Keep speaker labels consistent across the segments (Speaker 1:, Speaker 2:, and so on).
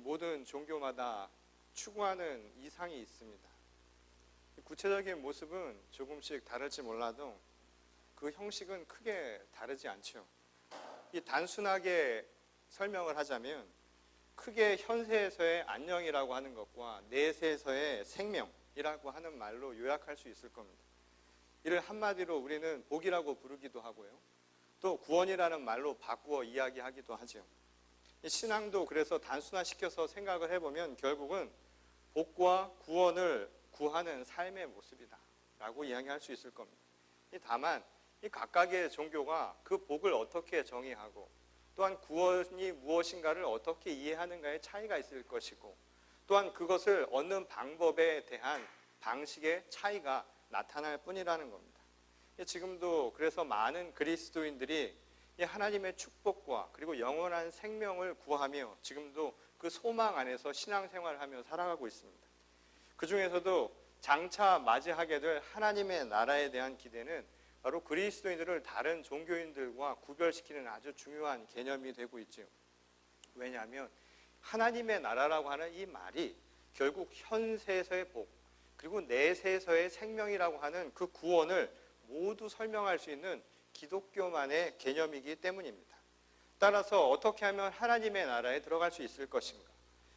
Speaker 1: 모든 종교마다 추구하는 이상이 있습니다. 구체적인 모습은 조금씩 다를지 몰라도 그 형식은 크게 다르지 않죠. 이 단순하게 설명을 하자면 크게 현세에서의 안녕이라고 하는 것과 내세에서의 생명이라고 하는 말로 요약할 수 있을 겁니다. 이를 한마디로 우리는 복이라고 부르기도 하고요. 또 구원이라는 말로 바꾸어 이야기하기도 하죠. 신앙도 그래서 단순화시켜서 생각을 해보면 결국은 복과 구원을 구하는 삶의 모습이다 라고 이야기할 수 있을 겁니다. 다만 이 각각의 종교가 그 복을 어떻게 정의하고 또한 구원이 무엇인가를 어떻게 이해하는가의 차이가 있을 것이고 또한 그것을 얻는 방법에 대한 방식의 차이가 나타날 뿐이라는 겁니다. 지금도 그래서 많은 그리스도인들이 하나님의 축복과 그리고 영원한 생명을 구하며 지금도 그 소망 안에서 신앙생활을 하며 살아가고 있습니다. 그 중에서도 장차 맞이하게 될 하나님의 나라에 대한 기대는 바로 그리스도인들을 다른 종교인들과 구별시키는 아주 중요한 개념이 되고 있죠. 왜냐하면 하나님의 나라라고 하는 이 말이 결국 현세에서의 복 그리고 내세에서의 생명이라고 하는 그 구원을 모두 설명할 수 있는 기독교만의 개념이기 때문입니다. 따라서 어떻게 하면 하나님의 나라에 들어갈 수 있을 것인가,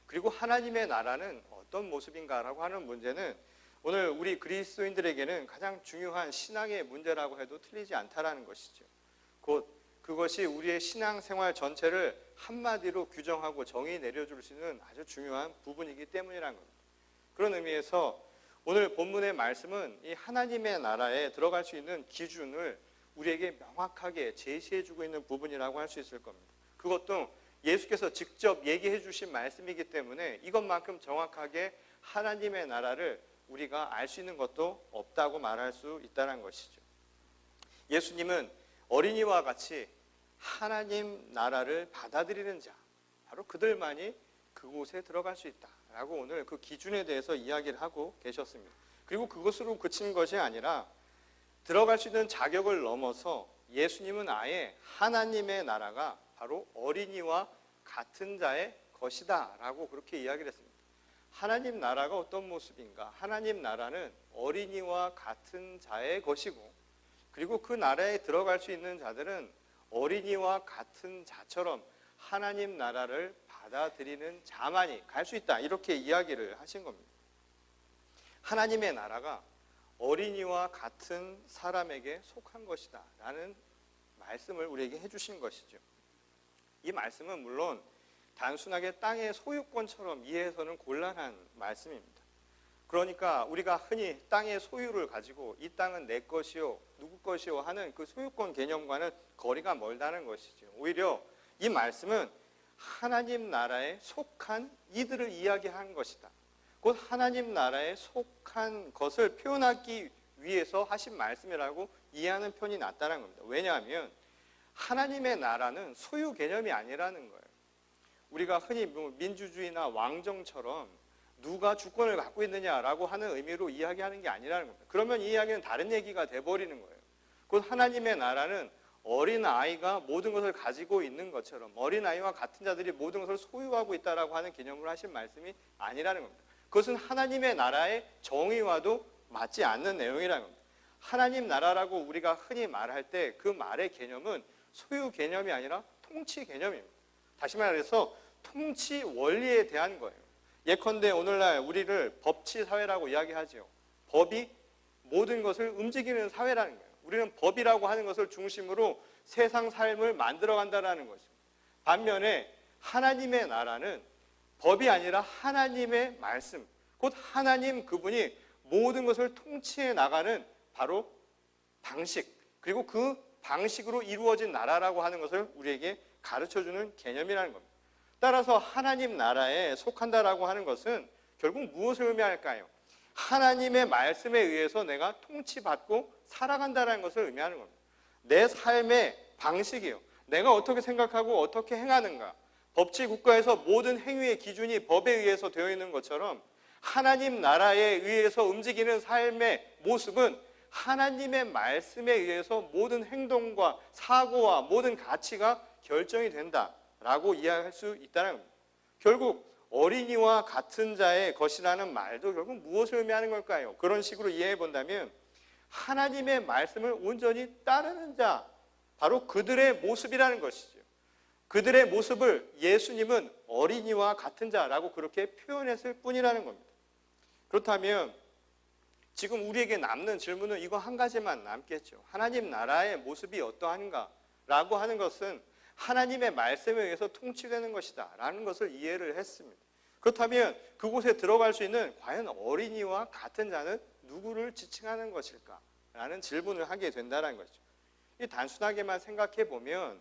Speaker 1: 그리고 하나님의 나라는 어떤 모습인가라고 하는 문제는 오늘 우리 그리스도인들에게는 가장 중요한 신앙의 문제라고 해도 틀리지 않다라는 것이죠. 곧 그것이 우리의 신앙생활 전체를 한마디로 규정하고 정의 내려줄 수 있는 아주 중요한 부분이기 때문이라는 겁니다. 그런 의미에서 오늘 본문의 말씀은 이 하나님의 나라에 들어갈 수 있는 기준을 우리에게 명확하게 제시해주고 있는 부분이라고 할 수 있을 겁니다. 그것도 예수께서 직접 얘기해 주신 말씀이기 때문에 이것만큼 정확하게 하나님의 나라를 우리가 알 수 있는 것도 없다고 말할 수 있다는 것이죠. 예수님은 어린이와 같이 하나님 나라를 받아들이는 자, 바로 그들만이 그곳에 들어갈 수 있다라고 오늘 그 기준에 대해서 이야기를 하고 계셨습니다. 그리고 그것으로 그친 것이 아니라 들어갈 수 있는 자격을 넘어서 예수님은 아예 하나님의 나라가 바로 어린이와 같은 자의 것이다 라고 그렇게 이야기를 했습니다. 하나님 나라가 어떤 모습인가? 하나님 나라는 어린이와 같은 자의 것이고 그리고 그 나라에 들어갈 수 있는 자들은 어린이와 같은 자처럼 하나님 나라를 받아들이는 자만이 갈 수 있다 이렇게 이야기를 하신 겁니다. 하나님의 나라가 어린이와 같은 사람에게 속한 것이다 라는 말씀을 우리에게 해주신 것이죠. 이 말씀은 물론 단순하게 땅의 소유권처럼 이해해서는 곤란한 말씀입니다. 그러니까 우리가 흔히 땅의 소유를 가지고 이 땅은 내 것이요 누구 것이요 하는 그 소유권 개념과는 거리가 멀다는 것이죠. 오히려 이 말씀은 하나님 나라에 속한 이들을 이야기한 것이다. 곧 하나님 나라에 속한 것을 표현하기 위해서 하신 말씀이라고 이해하는 편이 낫다는 겁니다. 왜냐하면 하나님의 나라는 소유 개념이 아니라는 거예요. 우리가 흔히 민주주의나 왕정처럼 누가 주권을 갖고 있느냐라고 하는 의미로 이야기하는 게 아니라는 겁니다. 그러면 이 이야기는 다른 얘기가 돼버리는 거예요. 곧 하나님의 나라는 어린아이가 모든 것을 가지고 있는 것처럼 어린아이와 같은 자들이 모든 것을 소유하고 있다라고 하는 개념으로 하신 말씀이 아니라는 겁니다. 그것은 하나님의 나라의 정의와도 맞지 않는 내용이라는 겁니다. 하나님 나라라고 우리가 흔히 말할 때 그 말의 개념은 소유 개념이 아니라 통치 개념입니다. 다시 말해서 통치 원리에 대한 거예요. 예컨대 오늘날 우리를 법치 사회라고 이야기하죠. 법이 모든 것을 움직이는 사회라는 거예요. 우리는 법이라고 하는 것을 중심으로 세상 삶을 만들어간다는 거죠. 반면에 하나님의 나라는 법이 아니라 하나님의 말씀, 곧 하나님 그분이 모든 것을 통치해 나가는 바로 방식, 그리고 그 방식으로 이루어진 나라라고 하는 것을 우리에게 가르쳐주는 개념이라는 겁니다. 따라서 하나님 나라에 속한다라고 하는 것은 결국 무엇을 의미할까요? 하나님의 말씀에 의해서 내가 통치받고 살아간다는 것을 의미하는 겁니다. 내 삶의 방식이요. 내가 어떻게 생각하고 어떻게 행하는가. 법치 국가에서 모든 행위의 기준이 법에 의해서 되어 있는 것처럼 하나님 나라에 의해서 움직이는 삶의 모습은 하나님의 말씀에 의해서 모든 행동과 사고와 모든 가치가 결정이 된다라고 이해할 수 있다는 겁니다. 결국 어린이와 같은 자의 것이라는 말도 결국 무엇을 의미하는 걸까요? 그런 식으로 이해해 본다면 하나님의 말씀을 온전히 따르는 자, 바로 그들의 모습이라는 것이죠. 그들의 모습을 예수님은 어린이와 같은 자라고 그렇게 표현했을 뿐이라는 겁니다. 그렇다면 지금 우리에게 남는 질문은 이거 한 가지만 남겠죠. 하나님 나라의 모습이 어떠한가라고 하는 것은 하나님의 말씀에 의해서 통치되는 것이다 라는 것을 이해를 했습니다. 그렇다면 그곳에 들어갈 수 있는 과연 어린이와 같은 자는 누구를 지칭하는 것일까? 라는 질문을 하게 된다는 거죠. 이 단순하게만 생각해 보면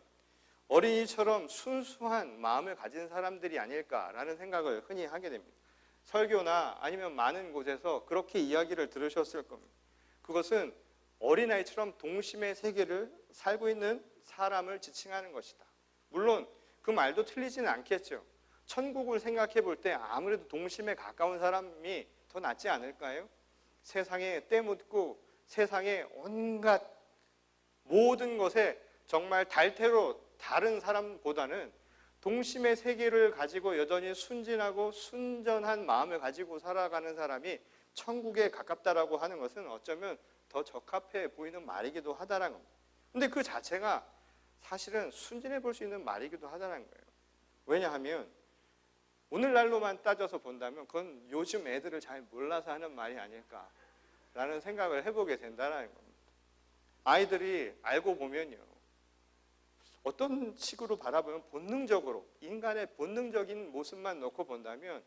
Speaker 1: 어린이처럼 순수한 마음을 가진 사람들이 아닐까라는 생각을 흔히 하게 됩니다. 설교나 아니면 많은 곳에서 그렇게 이야기를 들으셨을 겁니다. 그것은 어린아이처럼 동심의 세계를 살고 있는 사람을 지칭하는 것이다. 물론 그 말도 틀리지는 않겠죠. 천국을 생각해 볼 때 아무래도 동심에 가까운 사람이 더 낫지 않을까요? 세상에 때묻고 세상에 온갖 모든 것에 정말 달태로 다른 사람보다는 동심의 세계를 가지고 여전히 순진하고 순전한 마음을 가지고 살아가는 사람이 천국에 가깝다라고 하는 것은 어쩌면 더 적합해 보이는 말이기도 하다는 겁니다. 근데 그 자체가 사실은 순진해 볼 수 있는 말이기도 하다는 거예요. 왜냐하면 오늘날로만 따져서 본다면 그건 요즘 애들을 잘 몰라서 하는 말이 아닐까라는 생각을 해보게 된다는 겁니다. 아이들이 알고 보면요, 어떤 식으로 바라보면 본능적으로 인간의 본능적인 모습만 놓고 본다면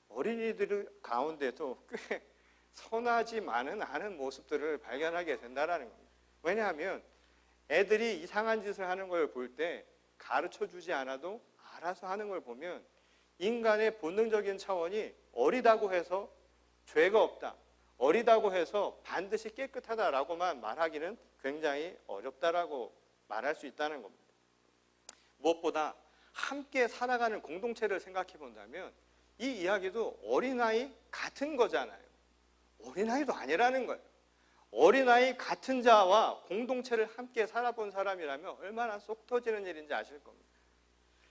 Speaker 1: 어린이들 가운데도 꽤 선하지만은 않은 모습들을 발견하게 된다는 겁니다. 왜냐하면 애들이 이상한 짓을 하는 걸 볼 때 가르쳐주지 않아도 알아서 하는 걸 보면 인간의 본능적인 차원이 어리다고 해서 죄가 없다, 어리다고 해서 반드시 깨끗하다라고만 말하기는 굉장히 어렵다라고 말할 수 있다는 겁니다. 무엇보다 함께 살아가는 공동체를 생각해 본다면 이 이야기도 어린아이 같은 거잖아요. 어린아이도 아니라는 거예요. 어린아이 같은 자와 공동체를 함께 살아본 사람이라면 얼마나 속 터지는 일인지 아실 겁니다.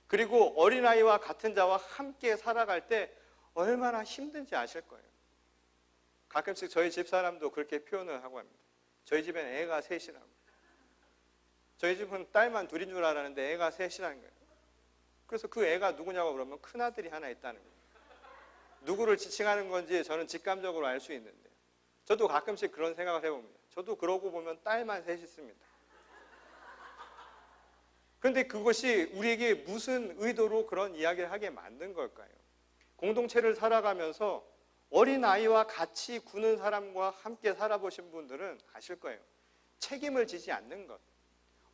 Speaker 1: 그리고 어린아이와 같은 자와 함께 살아갈 때 얼마나 힘든지 아실 거예요. 가끔씩 저희 집사람도 그렇게 표현을 하고 합니다. 저희 집엔 애가 셋이라고. 저희 집은 딸만 둘인 줄 알았는데 애가 셋이라는 거예요. 그래서 그 애가 누구냐고 그러면 큰아들이 하나 있다는 거예요. 누구를 지칭하는 건지 저는 직감적으로 알 수 있는데 저도 가끔씩 그런 생각을 해봅니다. 저도 그러고 보면 딸만 셋 있습니다. 그런데 그것이 우리에게 무슨 의도로 그런 이야기를 하게 만든 걸까요? 공동체를 살아가면서 어린아이와 같이 구는 사람과 함께 살아보신 분들은 아실 거예요. 책임을 지지 않는 것,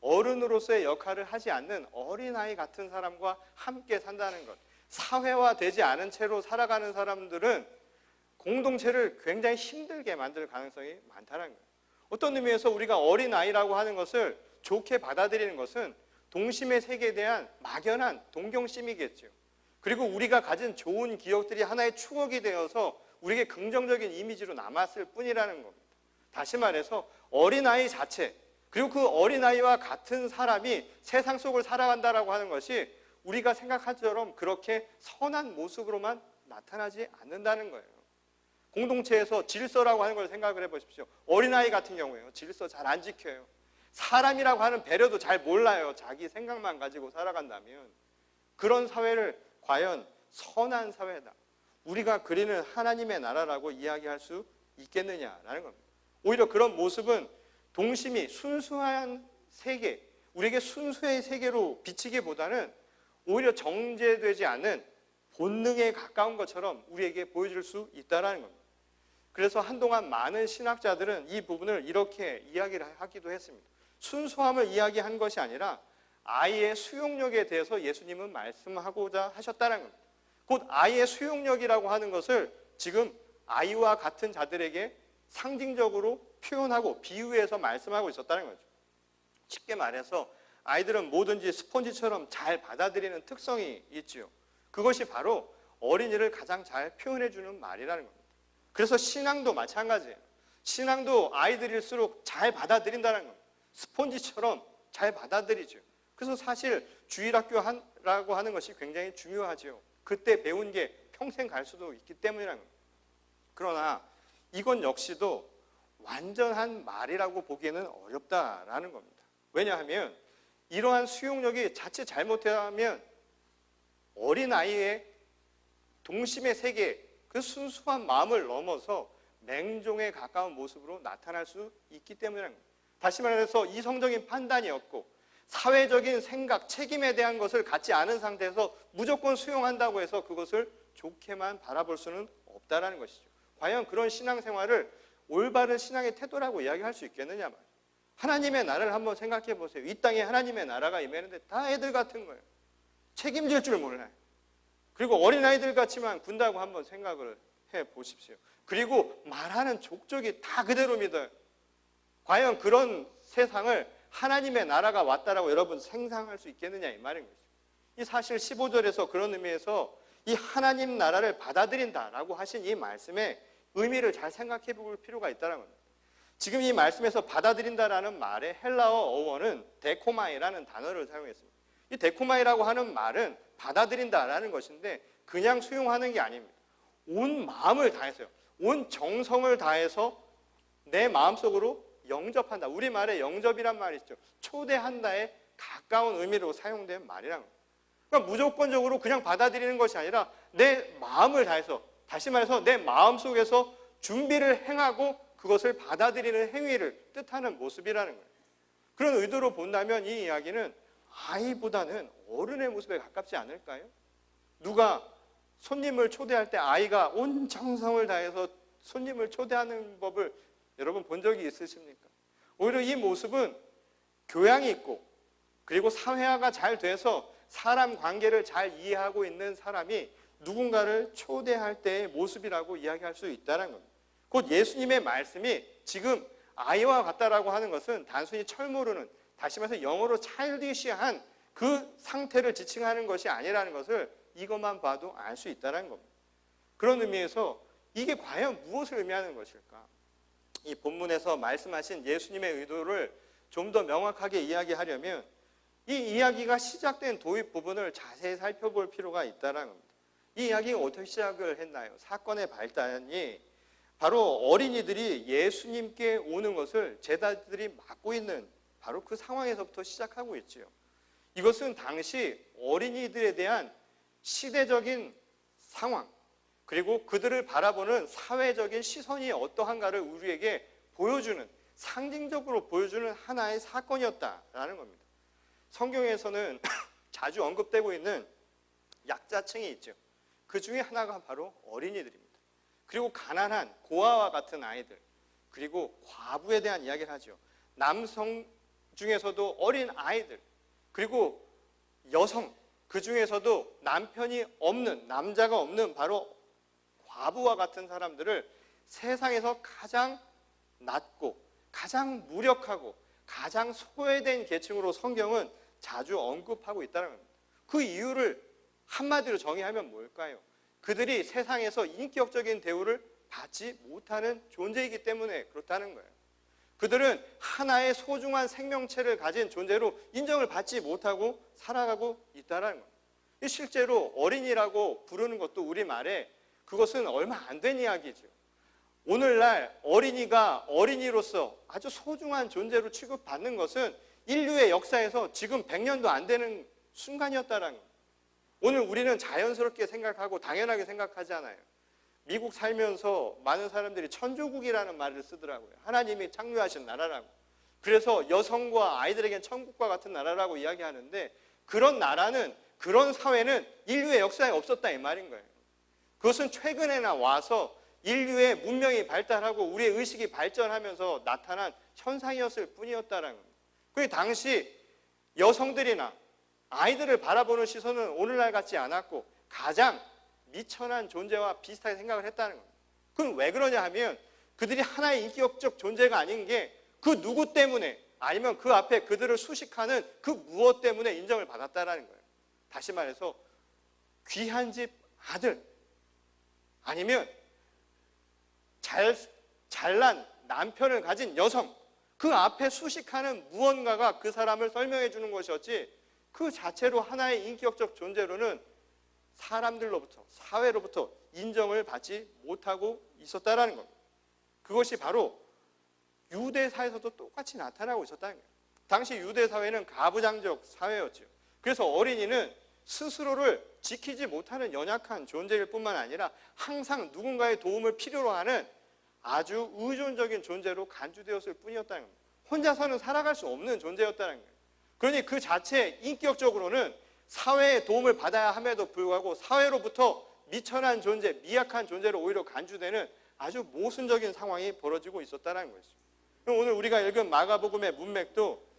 Speaker 1: 어른으로서의 역할을 하지 않는 어린아이 같은 사람과 함께 산다는 것, 사회화되지 않은 채로 살아가는 사람들은 공동체를 굉장히 힘들게 만들 가능성이 많다는 거예요. 어떤 의미에서 우리가 어린아이라고 하는 것을 좋게 받아들이는 것은 동심의 세계에 대한 막연한 동경심이겠죠. 그리고 우리가 가진 좋은 기억들이 하나의 추억이 되어서 우리에게 긍정적인 이미지로 남았을 뿐이라는 겁니다. 다시 말해서 어린아이 자체, 그리고 그 어린아이와 같은 사람이 세상 속을 살아간다라고 하는 것이 우리가 생각한 것처럼 그렇게 선한 모습으로만 나타나지 않는다는 거예요. 공동체에서 질서라고 하는 걸 생각을 해보십시오. 어린아이 같은 경우에요. 질서 잘 안 지켜요. 사람이라고 하는 배려도 잘 몰라요. 자기 생각만 가지고 살아간다면 그런 사회를 과연 선한 사회다, 우리가 그리는 하나님의 나라라고 이야기할 수 있겠느냐라는 겁니다. 오히려 그런 모습은 동심이 순수한 세계, 우리에게 순수의 세계로 비치기보다는 오히려 정제되지 않은 본능에 가까운 것처럼 우리에게 보여줄 수 있다는 겁니다. 그래서 한동안 많은 신학자들은 이 부분을 이렇게 이야기를 하기도 했습니다. 순수함을 이야기한 것이 아니라 아이의 수용력에 대해서 예수님은 말씀하고자 하셨다는 겁니다. 곧 아이의 수용력이라고 하는 것을 지금 아이와 같은 자들에게 상징적으로 표현하고 비유해서 말씀하고 있었다는 거죠. 쉽게 말해서 아이들은 뭐든지 스펀지처럼 잘 받아들이는 특성이 있지요. 그것이 바로 어린이를 가장 잘 표현해주는 말이라는 겁니다. 그래서 신앙도 마찬가지예요. 신앙도 아이들일수록 잘 받아들인다는 겁니다. 스폰지처럼 잘 받아들이죠. 그래서 사실 주일학교라고 하는 것이 굉장히 중요하죠. 그때 배운 게 평생 갈 수도 있기 때문이라는 겁니다. 그러나 이건 역시도 완전한 말이라고 보기에는 어렵다라는 겁니다. 왜냐하면 이러한 수용력이 자칫 잘못되면 어린아이의 동심의 세계, 그 순수한 마음을 넘어서 맹종에 가까운 모습으로 나타날 수 있기 때문이라는 겁니다. 다시 말해서 이성적인 판단이 없고 사회적인 생각, 책임에 대한 것을 갖지 않은 상태에서 무조건 수용한다고 해서 그것을 좋게만 바라볼 수는 없다라는 것이죠. 과연 그런 신앙생활을 올바른 신앙의 태도라고 이야기할 수 있겠느냐 말이에요. 하나님의 나라를 한번 생각해 보세요. 이 땅에 하나님의 나라가 임했는데 다 애들 같은 거예요. 책임질 줄 몰라요. 그리고 어린아이들 같지만 군다고 한번 생각을 해 보십시오. 그리고 말하는 족족이 다 그대로 믿어요. 과연 그런 세상을 하나님의 나라가 왔다라고 여러분 상상할 수 있겠느냐 이 말인 것이죠. 이 사실 15절에서 그런 의미에서 이 하나님 나라를 받아들인다라고 하신 이 말씀의 의미를 잘 생각해 볼 필요가 있다는 겁니다. 지금 이 말씀에서 받아들인다라는 말의 헬라어 어원은 데코마이라는 단어를 사용했습니다. 이 데코마이라고 하는 말은 받아들인다라는 것인데 그냥 수용하는 게 아닙니다. 온 마음을 다해서요. 온 정성을 다해서 내 마음속으로 영접한다. 우리말에 영접이란 말이 있죠. 초대한다에 가까운 의미로 사용된 말이라는 겁니다. 그러니까 무조건적으로 그냥 받아들이는 것이 아니라 내 마음을 다해서, 다시 말해서 내 마음속에서 준비를 행하고 그것을 받아들이는 행위를 뜻하는 모습이라는 거예요. 그런 의도로 본다면 이 이야기는 아이보다는 어른의 모습에 가깝지 않을까요? 누가 손님을 초대할 때 아이가 온 정성을 다해서 손님을 초대하는 법을 여러분 본 적이 있으십니까? 오히려 이 모습은 교양이 있고 그리고 사회화가 잘 돼서 사람 관계를 잘 이해하고 있는 사람이 누군가를 초대할 때의 모습이라고 이야기할 수 있다는 겁니다. 곧 예수님의 말씀이 지금 아이와 같다라고 하는 것은 단순히 철모르는, 다시 말해서 영어로 차일디시한 그 상태를 지칭하는 것이 아니라는 것을 이것만 봐도 알 수 있다는 겁니다. 그런 의미에서 이게 과연 무엇을 의미하는 것일까? 이 본문에서 말씀하신 예수님의 의도를 좀 더 명확하게 이야기하려면 이 이야기가 시작된 도입 부분을 자세히 살펴볼 필요가 있다는 겁니다. 이 이야기가 어떻게 시작을 했나요? 사건의 발단이 바로 어린이들이 예수님께 오는 것을 제자들이 막고 있는 바로 그 상황에서부터 시작하고 있지요. 이것은 당시 어린이들에 대한 시대적인 상황, 그리고 그들을 바라보는 사회적인 시선이 어떠한가를 우리에게 보여주는, 상징적으로 보여주는 하나의 사건이었다라는 겁니다. 성경에서는 자주 언급되고 있는 약자층이 있죠. 그 중에 하나가 바로 어린이들입니다. 그리고 가난한 고아와 같은 아이들, 그리고 과부에 대한 이야기를 하죠. 남성 중에서도 어린 아이들, 그리고 여성, 그 중에서도 남편이 없는, 남자가 없는 바로 과부와 같은 사람들을 세상에서 가장 낮고 가장 무력하고 가장 소외된 계층으로 성경은 자주 언급하고 있다는 겁니다. 그 이유를 한마디로 정의하면 뭘까요? 그들이 세상에서 인격적인 대우를 받지 못하는 존재이기 때문에 그렇다는 거예요. 그들은 하나의 소중한 생명체를 가진 존재로 인정을 받지 못하고 살아가고 있다는 거예요. 실제로 어린이라고 부르는 것도 우리말에 그것은 얼마 안 된 이야기죠. 오늘날 어린이가 어린이로서 아주 소중한 존재로 취급받는 것은 인류의 역사에서 지금 100년도 안 되는 순간이었다는 거예요. 오늘 우리는 자연스럽게 생각하고 당연하게 생각하잖아요. 미국 살면서 많은 사람들이 천조국이라는 말을 쓰더라고요. 하나님이 창조하신 나라라고. 그래서 여성과 아이들에겐 천국과 같은 나라라고 이야기하는데 그런 나라는, 그런 사회는 인류의 역사에 없었다 이 말인 거예요. 그것은 최근에나 와서 인류의 문명이 발달하고 우리의 의식이 발전하면서 나타난 현상이었을 뿐이었다는 겁니다. 그 당시 여성들이나 아이들을 바라보는 시선은 오늘날 같지 않았고 가장 미천한 존재와 비슷하게 생각을 했다는 겁니다. 그건 왜 그러냐 하면 그들이 하나의 인격적 존재가 아닌 게 그 누구 때문에 아니면 그 앞에 그들을 수식하는 그 무엇 때문에 인정을 받았다는 거예요. 다시 말해서 귀한 집 아들 아니면 잘난 남편을 가진 여성, 그 앞에 수식하는 무언가가 그 사람을 설명해 주는 것이었지 그 자체로 하나의 인격적 존재로는 사람들로부터, 사회로부터 인정을 받지 못하고 있었다라는 겁니다. 그것이 바로 유대 사회에서도 똑같이 나타나고 있었다는 거예요. 당시 유대 사회는 가부장적 사회였죠. 그래서 어린이는 스스로를 지키지 못하는 연약한 존재일 뿐만 아니라 항상 누군가의 도움을 필요로 하는 아주 의존적인 존재로 간주되었을 뿐이었다는 겁니다. 혼자서는 살아갈 수 없는 존재였다는 거예요. 그러니 그 자체 인격적으로는 사회의 도움을 받아야 함에도 불구하고 사회로부터 미천한 존재, 미약한 존재로 오히려 간주되는 아주 모순적인 상황이 벌어지고 있었다는 것이죠. 오늘 우리가 읽은 마가복음의 문맥도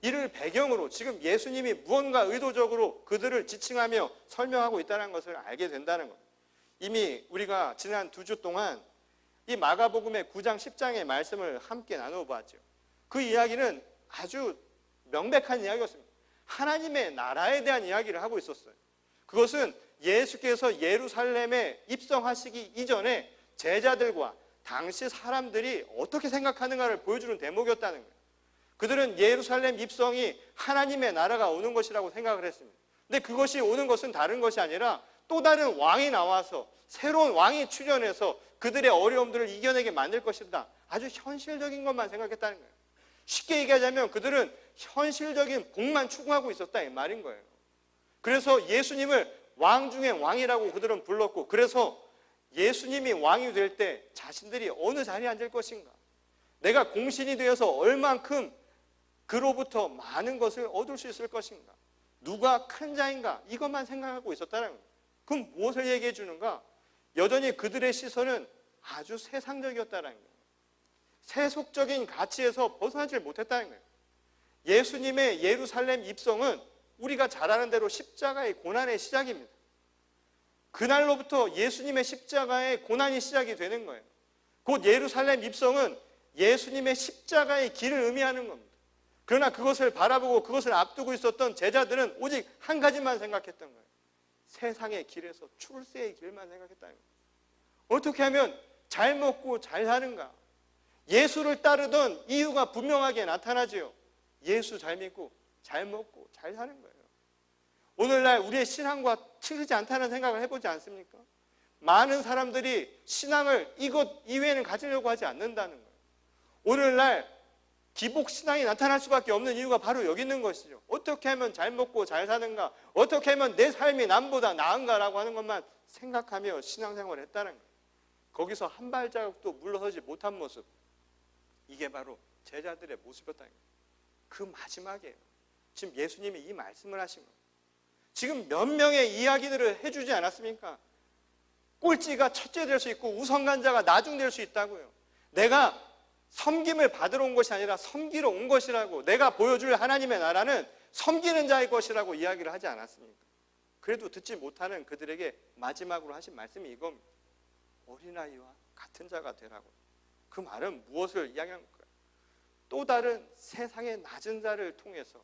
Speaker 1: 이를 배경으로 지금 예수님이 무언가 의도적으로 그들을 지칭하며 설명하고 있다는 것을 알게 된다는 것. 이미 우리가 지난 2주 동안 이 마가복음의 9장 10장의 말씀을 함께 나눠봤죠. 그 이야기는 아주 명백한 이야기였습니다. 하나님의 나라에 대한 이야기를 하고 있었어요. 그것은 예수께서 예루살렘에 입성하시기 이전에 제자들과 당시 사람들이 어떻게 생각하는가를 보여주는 대목이었다는 거예요. 그들은 예루살렘 입성이 하나님의 나라가 오는 것이라고 생각을 했습니다. 근데 그것이 오는 것은 다른 것이 아니라 또 다른 왕이 나와서 새로운 왕이 출현해서 그들의 어려움들을 이겨내게 만들 것이다. 아주 현실적인 것만 생각했다는 거예요. 쉽게 얘기하자면 그들은 현실적인 복만 추구하고 있었다 이 말인 거예요. 그래서 예수님을 왕 중에 왕이라고 그들은 불렀고, 그래서 예수님이 왕이 될 때 자신들이 어느 자리에 앉을 것인가, 내가 공신이 되어서 얼만큼 그로부터 많은 것을 얻을 수 있을 것인가, 누가 큰 자인가, 이것만 생각하고 있었다는 거예요. 그럼 무엇을 얘기해 주는가? 여전히 그들의 시선은 아주 세상적이었다는 거예요. 세속적인 가치에서 벗어나질 못했다는 거예요. 예수님의 예루살렘 입성은 우리가 잘 아는 대로 십자가의 고난의 시작입니다. 그날로부터 예수님의 십자가의 고난이 시작이 되는 거예요. 곧 예루살렘 입성은 예수님의 십자가의 길을 의미하는 겁니다. 그러나 그것을 바라보고 그것을 앞두고 있었던 제자들은 오직 한 가지만 생각했던 거예요. 세상의 길에서 출세의 길만 생각했다는 거예요. 어떻게 하면 잘 먹고 잘 사는가? 예수를 따르던 이유가 분명하게 나타나지요. 예수 잘 믿고 잘 먹고 잘 사는 거예요. 오늘날 우리의 신앙과 틀리지 않다는 생각을 해보지 않습니까? 많은 사람들이 신앙을 이것 이외에는 가지려고 하지 않는다는 거예요. 오늘날 기복신앙이 나타날 수밖에 없는 이유가 바로 여기 있는 것이죠. 어떻게 하면 잘 먹고 잘 사는가, 어떻게 하면 내 삶이 남보다 나은가라고 하는 것만 생각하며 신앙생활을 했다는 거예요. 거기서 한 발자국도 물러서지 못한 모습, 이게 바로 제자들의 모습이었다는 거예요. 그 마지막이에요. 지금 예수님이 이 말씀을 하신 거예요. 지금 몇 명의 이야기들을 해주지 않았습니까? 꼴찌가 첫째 될 수 있고 우선간자가 나중 될 수 있다고요. 내가 섬김을 받으러 온 것이 아니라 섬기러 온 것이라고, 내가 보여줄 하나님의 나라는 섬기는 자의 것이라고 이야기를 하지 않았습니까? 그래도 듣지 못하는 그들에게 마지막으로 하신 말씀이 이겁니다. 어린아이와 같은 자가 되라고. 그 말은 무엇을 이야기하는 걸까요? 또 다른 세상의 낮은 자를 통해서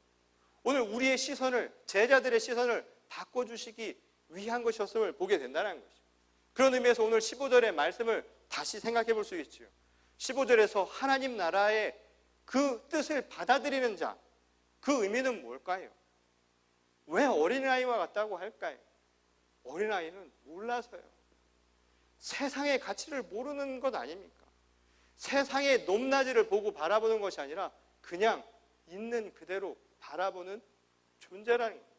Speaker 1: 오늘 우리의 시선을, 제자들의 시선을 바꿔주시기 위한 것이었음을 보게 된다는 것이죠. 그런 의미에서 오늘 15절의 말씀을 다시 생각해 볼 수 있죠. 15절에서 하나님 나라의 그 뜻을 받아들이는 자, 그 의미는 뭘까요? 왜 어린아이와 같다고 할까요? 어린아이는 몰라서요. 세상의 가치를 모르는 것 아닙니까? 세상의 높낮이를 보고 바라보는 것이 아니라 그냥 있는 그대로 바라보는 존재라는 거예요.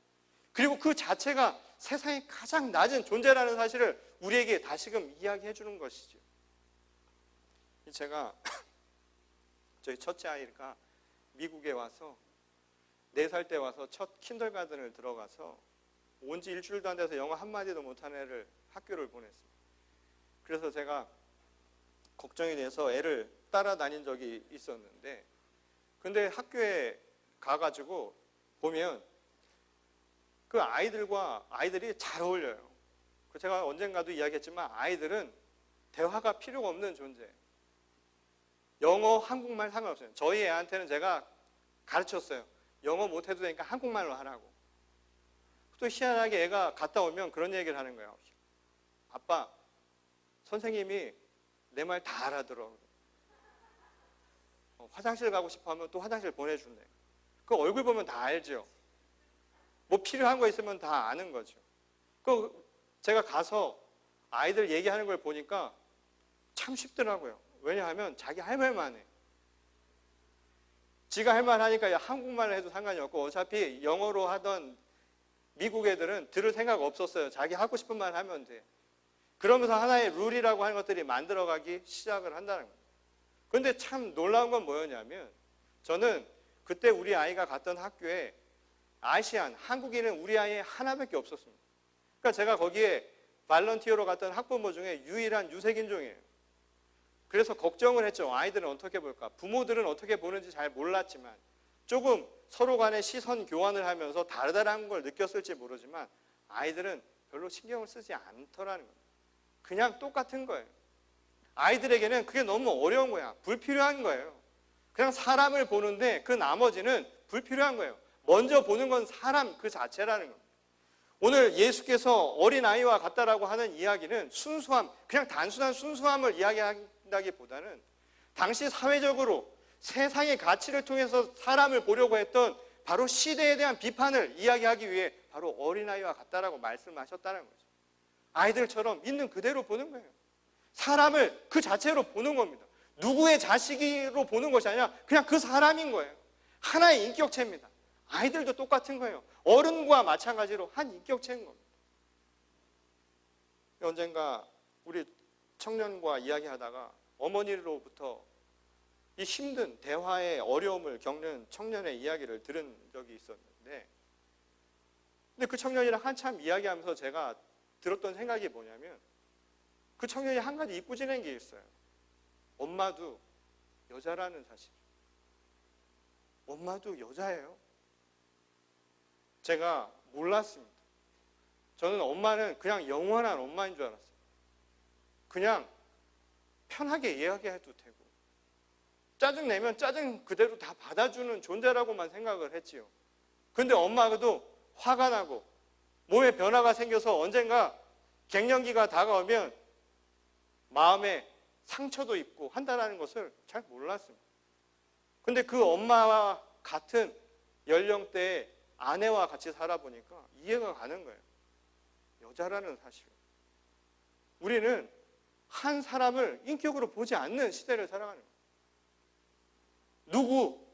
Speaker 1: 그리고 그 자체가 세상의 가장 낮은 존재라는 사실을 우리에게 다시금 이야기해 주는 것이죠. 제가 저희 첫째 아이가 미국에 와서 4살 때 와서 첫 킨들가든을 들어가서 온 지 일주일도 안 돼서 영어 한마디도 못하는 애를 학교를 보냈습니다. 그래서 제가 걱정이 돼서 애를 따라다닌 적이 있었는데, 근데 학교에 가가지고 보면 그 아이들이 잘 어울려요. 제가 언젠가도 이야기했지만 아이들은 대화가 필요가 없는 존재예요. 영어, 한국말 상관없어요. 저희 애한테는 제가 가르쳤어요. 영어 못해도 되니까 한국말로 하라고. 또 희한하게 애가 갔다 오면 그런 얘기를 하는 거예요. 아빠, 선생님이 내 말 다 알아들어. 화장실 가고 싶어 하면 또 화장실 보내준대. 그 얼굴 보면 다 알죠. 뭐 필요한 거 있으면 다 아는 거죠. 그 제가 가서 아이들 얘기하는 걸 보니까 참 쉽더라고요. 왜냐하면 자기 할 말만 해. 지가 할 말 하니까 한국말을 해도 상관이 없고 어차피 영어로 하던 미국 애들은 들을 생각 없었어요. 자기 하고 싶은 말 하면 돼. 그러면서 하나의 룰이라고 하는 것들이 만들어가기 시작을 한다는 거예요. 그런데 참 놀라운 건 뭐였냐면 저는 그때 우리 아이가 갔던 학교에 아시안, 한국인은 우리 아이에 하나밖에 없었습니다. 그러니까 제가 거기에 발런티어로 갔던 학부모 중에 유일한 유색인종이에요. 그래서 걱정을 했죠. 아이들은 어떻게 볼까? 부모들은 어떻게 보는지 잘 몰랐지만 조금 서로 간에 시선 교환을 하면서 다르다는 걸 느꼈을지 모르지만 아이들은 별로 신경을 쓰지 않더라는 거예요. 그냥 똑같은 거예요. 아이들에게는 그게 너무 어려운 거야. 불필요한 거예요. 그냥 사람을 보는데 그 나머지는 불필요한 거예요. 먼저 보는 건 사람 그 자체라는 겁니다. 오늘 예수께서 어린아이와 같다라고 하는 이야기는 순수함, 그냥 단순한 순수함을 이야기한다기보다는 당시 사회적으로 세상의 가치를 통해서 사람을 보려고 했던 바로 시대에 대한 비판을 이야기하기 위해 바로 어린아이와 같다라고 말씀하셨다는 거죠. 아이들처럼 있는 그대로 보는 거예요. 사람을 그 자체로 보는 겁니다. 누구의 자식으로 보는 것이 아니라 그냥 그 사람인 거예요. 하나의 인격체입니다. 아이들도 똑같은 거예요. 어른과 마찬가지로 한 인격체인 겁니다. 언젠가 우리 청년과 이야기하다가 어머니로부터 이 힘든 대화의 어려움을 겪는 청년의 이야기를 들은 적이 있었는데, 근데 그 청년이랑 한참 이야기하면서 제가 들었던 생각이 뭐냐면 그 청년이 한 가지 잊고 지낸 게 있어요. 엄마도 여자라는 사실. 엄마도 여자예요. 제가 몰랐습니다. 저는 엄마는 그냥 영원한 엄마인 줄 알았어요. 그냥 편하게 이야기해도 되고 짜증내면 짜증 그대로 다 받아주는 존재라고만 생각을 했지요. 근데 엄마도 화가 나고 몸에 변화가 생겨서 언젠가 갱년기가 다가오면 마음에 상처도 입고 한다는 것을 잘 몰랐습니다. 근데 그 엄마와 같은 연령대의 아내와 같이 살아보니까 이해가 가는 거예요. 여자라는 사실. 우리는 한 사람을 인격으로 보지 않는 시대를 살아가는 거예요. 누구,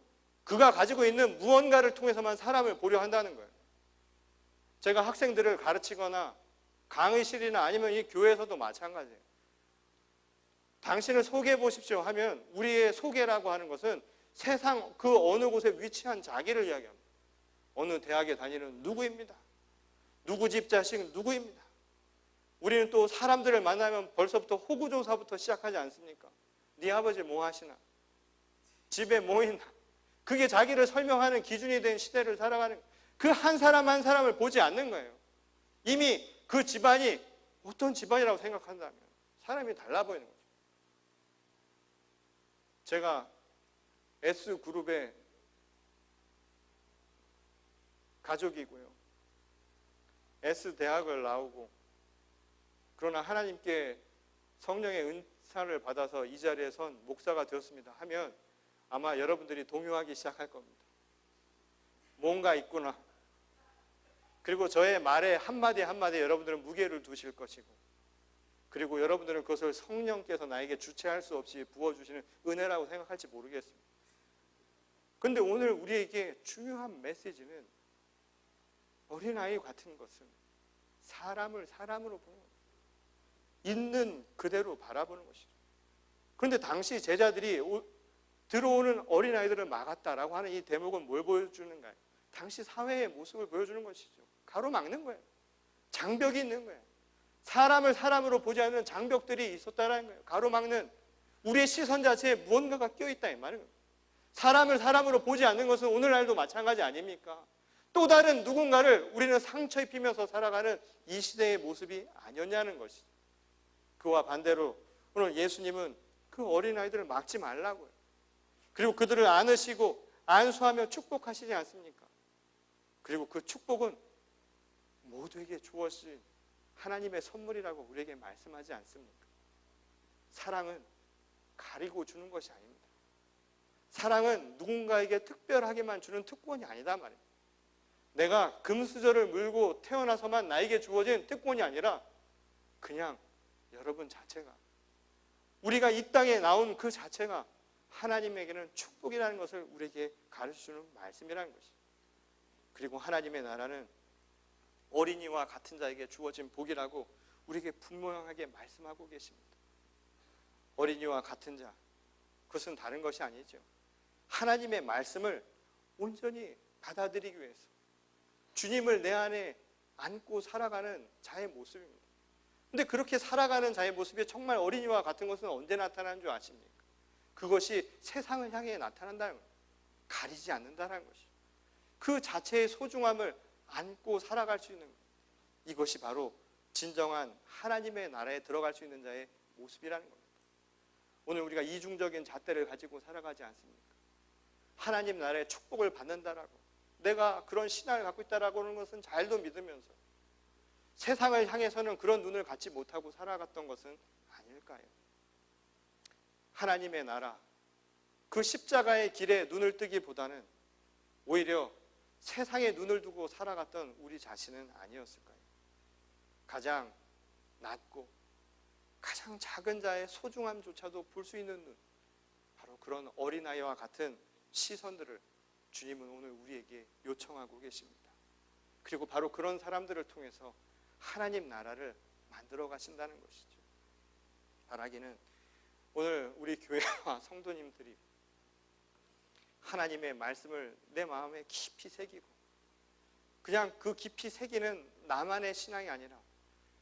Speaker 1: 그가 가지고 있는 무언가를 통해서만 사람을 보려 한다는 거예요. 제가 학생들을 가르치거나 강의실이나 아니면 이 교회에서도 마찬가지예요. 당신을 소개해 보십시오 하면 우리의 소개라고 하는 것은 세상 그 어느 곳에 위치한 자기를 이야기합니다. 어느 대학에 다니는 누구입니다. 누구 집 자식 누구입니다. 우리는 또 사람들을 만나면 벌써부터 호구조사부터 시작하지 않습니까? 네 아버지 뭐 하시나? 집에 뭐 있나? 그게 자기를 설명하는 기준이 된 시대를 살아가는 그 한 사람 한 사람을 보지 않는 거예요. 이미 그 집안이 어떤 집안이라고 생각한다면 사람이 달라 보이는 거죠. 제가 S그룹의 가족이고요. S대학을 나오고 그러나 하나님께 성령의 은사를 받아서 이 자리에 선 목사가 되었습니다 하면 아마 여러분들이 동요하기 시작할 겁니다. 뭔가 있구나. 그리고 저의 말에 한마디 한마디에 여러분들은 무게를 두실 것이고 그리고 여러분들은 그것을 성령께서 나에게 주체할 수 없이 부어주시는 은혜라고 생각할지 모르겠습니다. 그런데 오늘 우리에게 중요한 메시지는 어린아이 같은 것은 사람을 사람으로 보는 거예요. 있는 그대로 바라보는 것이죠. 그런데 당시 제자들이 들어오는 어린아이들을 막았다라고 하는 이 대목은 뭘 보여주는가요? 당시 사회의 모습을 보여주는 것이죠. 가로막는 거예요. 장벽이 있는 거예요. 사람을 사람으로 보지 않는 장벽들이 있었다는 거예요. 가로막는 우리의 시선 자체에 무언가가 껴있다 이 말이에요. 사람을 사람으로 보지 않는 것은 오늘날도 마찬가지 아닙니까? 또 다른 누군가를 우리는 상처 입히면서 살아가는 이 시대의 모습이 아니었냐는 것이죠. 그와 반대로 오늘 예수님은 그 어린아이들을 막지 말라고요. 그리고 그들을 안으시고 안수하며 축복하시지 않습니까? 그리고 그 축복은 모두에게 주어진 하나님의 선물이라고 우리에게 말씀하지 않습니까? 사랑은 가리고 주는 것이 아닙니다. 사랑은 누군가에게 특별하게만 주는 특권이 아니다 말이에요. 내가 금수저를 물고 태어나서만 나에게 주어진 특권이 아니라 그냥 여러분 자체가, 우리가 이 땅에 나온 그 자체가 하나님에게는 축복이라는 것을 우리에게 가르쳐주는 말씀이라는 것이죠. 그리고 하나님의 나라는 어린이와 같은 자에게 주어진 복이라고 우리에게 분명하게 말씀하고 계십니다. 어린이와 같은 자, 그것은 다른 것이 아니죠. 하나님의 말씀을 온전히 받아들이기 위해서 주님을 내 안에 안고 살아가는 자의 모습입니다. 근데 그렇게 살아가는 자의 모습이 정말 어린이와 같은 것은 언제 나타나는 줄 아십니까? 그것이 세상을 향해 나타난다는 거예요. 가리지 않는다는 것이죠. 그 자체의 소중함을 안고 살아갈 수 있는 거예요. 이것이 바로 진정한 하나님의 나라에 들어갈 수 있는 자의 모습이라는 겁니다. 오늘 우리가 이중적인 잣대를 가지고 살아가지 않습니까? 하나님 나라의 축복을 받는다라고, 내가 그런 신앙을 갖고 있다라고 하는 것은 잘도 믿으면서 세상을 향해서는 그런 눈을 갖지 못하고 살아갔던 것은 아닐까요? 하나님의 나라, 그 십자가의 길에 눈을 뜨기보다는 오히려 세상에 눈을 두고 살아갔던 우리 자신은 아니었을까요? 가장 낮고 가장 작은 자의 소중함조차도 볼 수 있는 눈, 바로 그런 어린아이와 같은 시선들을 주님은 오늘 우리에게 요청하고 계십니다. 그리고 바로 그런 사람들을 통해서 하나님 나라를 만들어 가신다는 것이죠. 바라기는 오늘 우리 교회와 성도님들이 하나님의 말씀을 내 마음에 깊이 새기고, 그냥 그 깊이 새기는 나만의 신앙이 아니라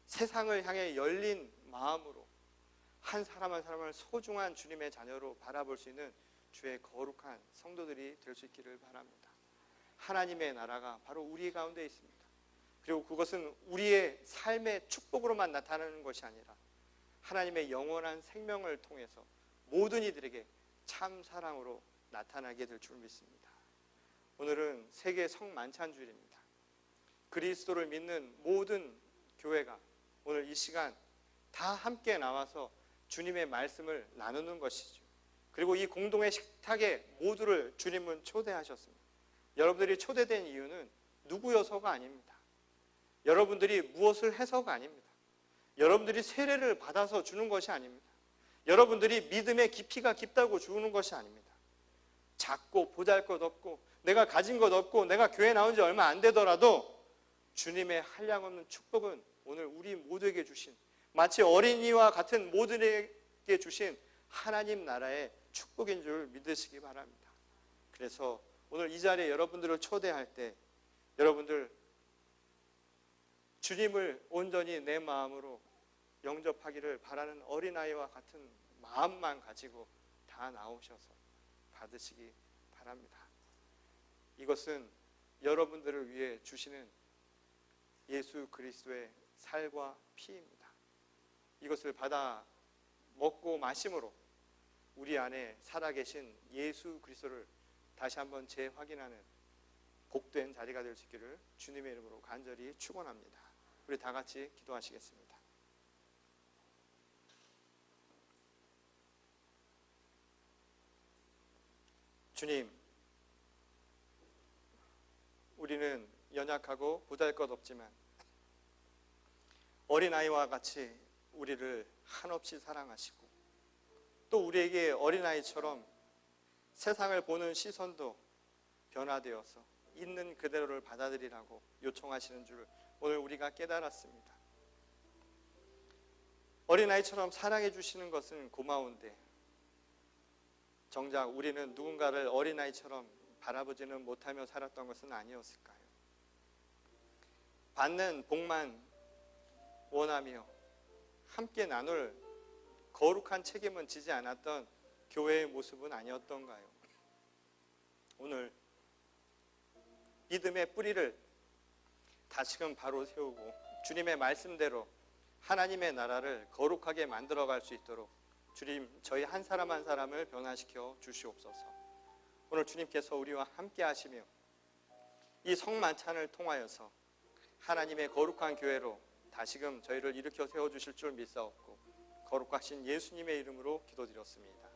Speaker 1: 세상을 향해 열린 마음으로 한 사람 한 사람을 소중한 주님의 자녀로 바라볼 수 있는 주의 거룩한 성도들이 될 수 있기를 바랍니다. 하나님의 나라가 바로 우리 가운데 있습니다. 그리고 그것은 우리의 삶의 축복으로만 나타나는 것이 아니라 하나님의 영원한 생명을 통해서 모든 이들에게 참 사랑으로 나타나게 될 줄 믿습니다. 오늘은 세계 성만찬주일입니다. 그리스도를 믿는 모든 교회가 오늘 이 시간 다 함께 나와서 주님의 말씀을 나누는 것이죠. 그리고 이 공동의 식탁에 모두를 주님은 초대하셨습니다. 여러분들이 초대된 이유는 누구여서가 아닙니다. 여러분들이 무엇을 해서가 아닙니다. 여러분들이 세례를 받아서 주는 것이 아닙니다. 여러분들이 믿음의 깊이가 깊다고 주는 것이 아닙니다. 작고 보잘것없고 내가 가진 것 없고 내가 교회 나온 지 얼마 안 되더라도 주님의 한량없는 축복은 오늘 우리 모두에게 주신, 마치 어린이와 같은 모두에게 주신 하나님 나라의 축복인 줄 믿으시기 바랍니다. 그래서 오늘 이 자리에 여러분들을 초대할 때 여러분들 주님을 온전히 내 마음으로 영접하기를 바라는 어린아이와 같은 마음만 가지고 다 나오셔서 받으시기 바랍니다. 이것은 여러분들을 위해 주시는 예수 그리스도의 살과 피입니다. 이것을 받아 먹고 마심으로 우리 안에 살아계신 예수 그리스도를 다시 한번 재확인하는 복된 자리가 될 수 있기를 주님의 이름으로 간절히 축원합니다. 우리 다 같이 기도하시겠습니다. 주님, 우리는 연약하고 보잘것없지만 어린아이와 같이 우리를 한없이 사랑하시고 또 우리에게 어린아이처럼 세상을 보는 시선도 변화되어서 있는 그대로를 받아들이라고 요청하시는 줄 오늘 우리가 깨달았습니다. 어린아이처럼 사랑해 주시는 것은 고마운데 정작 우리는 누군가를 어린아이처럼 바라보지는 못하며 살았던 것은 아니었을까요? 받는 복만 원하며 함께 나눌 거룩한 책임은 지지 않았던 교회의 모습은 아니었던가요? 오늘 믿음의 뿌리를 다시금 바로 세우고 주님의 말씀대로 하나님의 나라를 거룩하게 만들어갈 수 있도록 주님, 저희 한 사람 한 사람을 변화시켜 주시옵소서. 오늘 주님께서 우리와 함께 하시며 이 성만찬을 통하여서 하나님의 거룩한 교회로 다시금 저희를 일으켜 세워주실 줄 믿사옵고 거룩하신 예수님의 이름으로 기도드렸습니다.